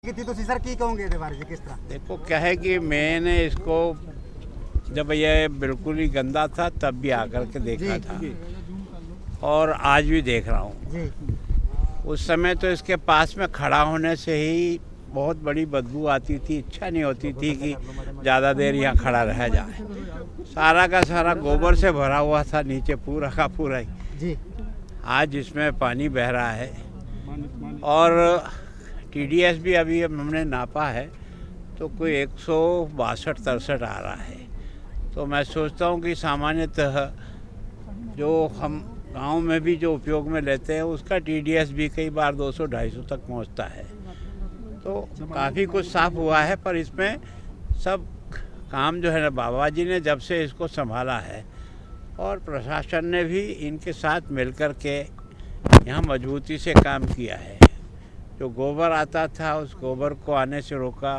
ਕੀਤੀ ਤੁਸੀਂ ਸਰ ਕੀ ਕਹੋਗੇ ਇਹਦੇ ਬਾਰੇ ਕਿਸ ਤਰ੍ਹਾਂ? देखो क्या है कि मैंने इसको जब ये बिल्कुल ही गंदा था तब भी आकर के देखा था और आज भी देख रहा हूँ। जी उस समय तो इसके पास में खड़ा होने से ही बहुत बड़ी बदबू आती थी, इच्छा नहीं होती थी कि ज़्यादा देर यहाँ खड़ा रह जाए। सारा का सारा गोबर से भरा हुआ था नीचे पूरा का पूरा ही। जी आज इसमें पानी बह रहा है और TDS भी अभी हमने नापा है तो कोई 162-63 आ रहा है। तो मैं सोचता हूँ कि सामान्यतः जो हम गांव में भी जो उपयोग में लेते हैं उसका TDS भी कई बार 200-250 तक पहुँचता है। तो काफ़ी कुछ साफ हुआ है, पर इसमें सब काम जो है ना बाबा जी ने जब से इसको संभाला है और प्रशासन ने भी इनके साथ मिलकर के यहाँ मजबूती से काम किया है। जो गोबर आता था उस गोबर को आने से रोका,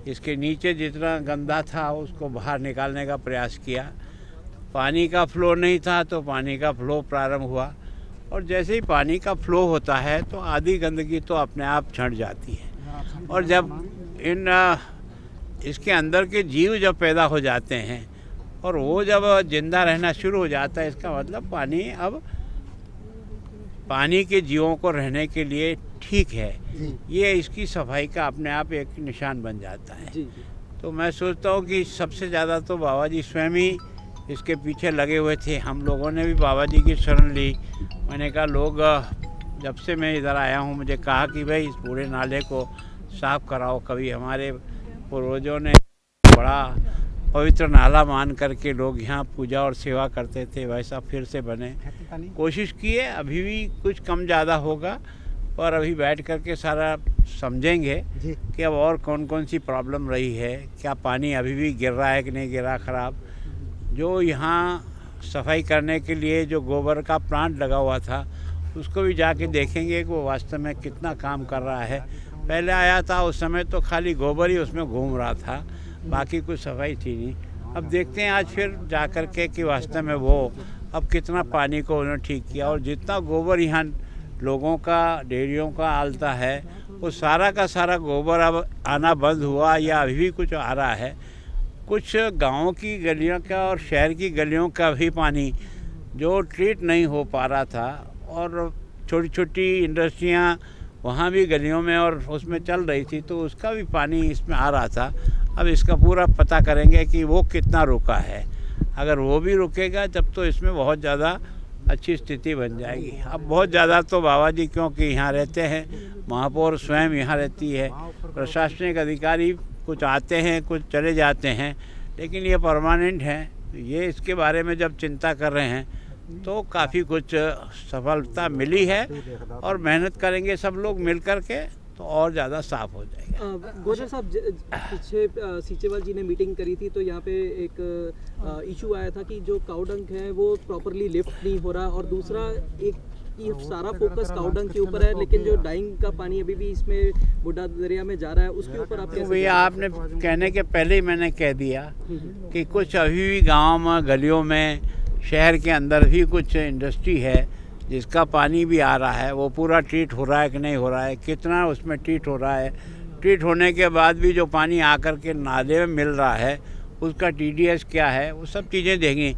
इसके नीचे जितना गंदा था उसको बाहर निकालने का प्रयास किया। पानी का फ्लो नहीं था तो पानी का फ्लो प्रारंभ हुआ और जैसे ही पानी का फ्लो होता है तो आधी गंदगी तो अपने आप छंट जाती है। और जब इसके अंदर के जीव जब पैदा हो जाते हैं और वो जब जिंदा रहना शुरू हो जाता है, इसका मतलब पानी अब पानी के जीवों को रहने के लिए ठीक है। ये इसकी सफाई का अपने आप एक निशान बन जाता है। तो मैं सोचता हूँ कि सबसे ज़्यादा तो बाबा जी स्वयं ही इसके पीछे लगे हुए थे। हम लोगों ने भी बाबा जी की शरण ली। मैंने कहा लोग जब से मैं इधर आया हूँ मुझे कहा कि भाई इस पूरे नाले को साफ़ कराओ। कभी हमारे पूर्वजों ने बड़ा पवित्र नाला मान करके लोग यहाँ पूजा और सेवा करते थे, वैसा फिर से बने। कोशिश किए, अभी भी कुछ कम ज़्यादा होगा, पर अभी बैठ करके सारा समझेंगे कि अब और कौन कौन सी प्रॉब्लम रही है, क्या पानी अभी भी गिर रहा है कि नहीं गिर रहा ख़राब। जो यहाँ सफाई करने के लिए जो गोबर का प्लांट लगा हुआ था उसको भी जाके देखेंगे कि वो वास्तव में कितना काम कर रहा है। पहले आया था उस समय तो खाली गोबर ही उसमें घूम रहा था, बाकी कुछ सफाई थी नहीं। अब देखते हैं आज फिर जा कर के कि वास्तव में वो अब कितना पानी को उन्होंने ठीक किया। और जितना गोबर यहाँ लोगों का डेयरियों का आलता है वो सारा का सारा गोबर अब आना बंद हुआ या अभी भी कुछ आ रहा है। कुछ गाँव की गलियों का और शहर की गलियों का भी पानी जो ट्रीट नहीं हो पा रहा था और छोटी छोटी इंडस्ट्रियाँ वहाँ भी गलियों में और उसमें चल रही थी तो उसका भी पानी इसमें आ रहा था। अब इसका पूरा पता करेंगे कि वो कितना रुका है। अगर वो भी रुकेगा तब तो इसमें बहुत ज़्यादा अच्छी स्थिति बन जाएगी। अब बहुत ज़्यादा तो बाबा जी क्योंकि यहाँ रहते हैं, महापौर स्वयं यहाँ रहती है, प्रशासनिक अधिकारी कुछ आते हैं कुछ चले जाते हैं, लेकिन ये परमानेंट है। ये इसके बारे में जब चिंता कर रहे हैं तो काफ़ी कुछ सफलता मिली है और मेहनत करेंगे सब लोग मिल कर के तो और ज़्यादा साफ हो जाएगा। गोजर साहब पीछे सीचेवाल जी ने मीटिंग करी थी तो यहाँ पे एक इशू आया था कि जो काउडंक है वो प्रॉपरली लिफ्ट नहीं हो रहा और दूसरा एक ये सारा फोकस काउडंक के ऊपर है, लेकिन जो डाइंग का पानी अभी भी इसमें बुढ़ा दरिया में जा रहा है उसके ऊपर आप कैसे? भैया आपने कहने के पहले ही मैंने कह दिया कि कुछ अभी भी गाँव में गलियों में शहर के अंदर भी कुछ इंडस्ट्री है जिसका पानी भी आ रहा है, वो पूरा ट्रीट हो रहा है कि नहीं हो रहा है, कितना उसमें ट्रीट हो रहा है, ट्रीट होने के बाद भी जो पानी आकर के नाले में मिल रहा है उसका TDS क्या है, वो सब चीज़ें देखेंगे।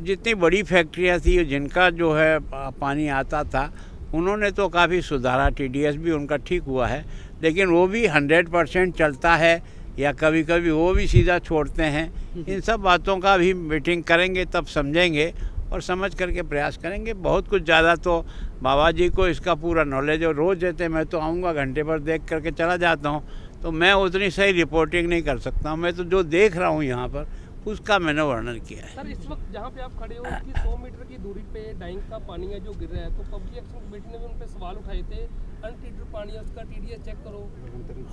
जितनी बड़ी फैक्ट्रियाँ थी जिनका जो है पानी आता था उन्होंने तो काफ़ी सुधारा, TDS भी उनका ठीक हुआ है, लेकिन वो भी 100% चलता है या कभी कभी वो भी सीधा छोड़ते हैं। इन सब बातों का भी मीटिंग करेंगे तब समझेंगे और समझ करके प्रयास करेंगे। बहुत कुछ ज़्यादा तो बाबा जी को इसका पूरा नॉलेज और रोज़ देते, मैं तो आऊँगा घंटे भर देख करके चला जाता हूँ तो मैं उतनी सही रिपोर्टिंग नहीं कर सकता हूँ। मैं तो जो देख रहा हूँ यहाँ पर उसका मैंने वर्णन किया है। सर इस वक्त जहाँ पे आप खड़े हो उसकी 100 मीटर की दूरी पे डाइंग का पानी है जो गिर रहा है, तो पब्लिक एक्शन कमेटी ने भी उन पे सवाल उठाए थे, अनट्रीटेड पानी है उसका TDS चेक करो।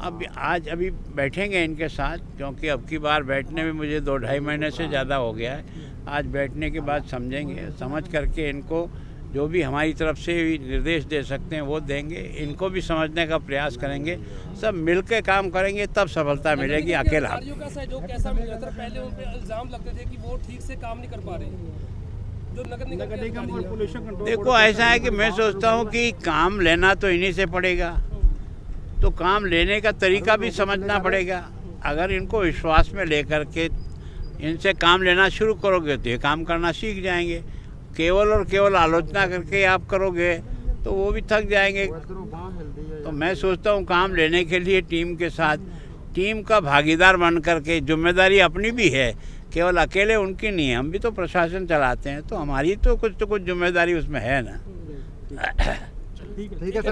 अब आज अभी बैठेंगे इनके साथ, क्योंकि अब की बार बैठने में मुझे 2-2.5 महीने से ज़्यादा हो गया है। आज बैठने के बाद समझेंगे, समझ करके इनको जो भी हमारी तरफ से निर्देश दे सकते हैं वो देंगे, इनको भी समझने का प्रयास करेंगे, सब मिलकर काम करेंगे तब सफलता मिलेगी। अकेला का सहयोग कैसा मिल रहा था? पहले उन पे इल्जाम लगते थे कि वो ठीक से काम नहीं कर पा रहे, जो नगर निगम और पोल्यूशन कंट्रोल। देखो ऐसा है कि मैं सोचता हूँ कि काम लेना तो इन्हीं से पड़ेगा, तो काम लेने का तरीका भी समझना पड़ेगा। अगर इनको विश्वास में लेकर के इनसे काम लेना शुरू करोगे तो ये काम करना सीख जाएंगे। केवल और केवल आलोचना करके आप करोगे तो वो भी थक जाएंगे। तो मैं सोचता हूँ काम लेने के लिए टीम के साथ, टीम का भागीदार बन करके, जिम्मेदारी अपनी भी है, केवल अकेले उनकी नहीं है। हम भी तो प्रशासन चलाते हैं, तो हमारी तो कुछ जिम्मेदारी उसमें है ना। ठीक है सर।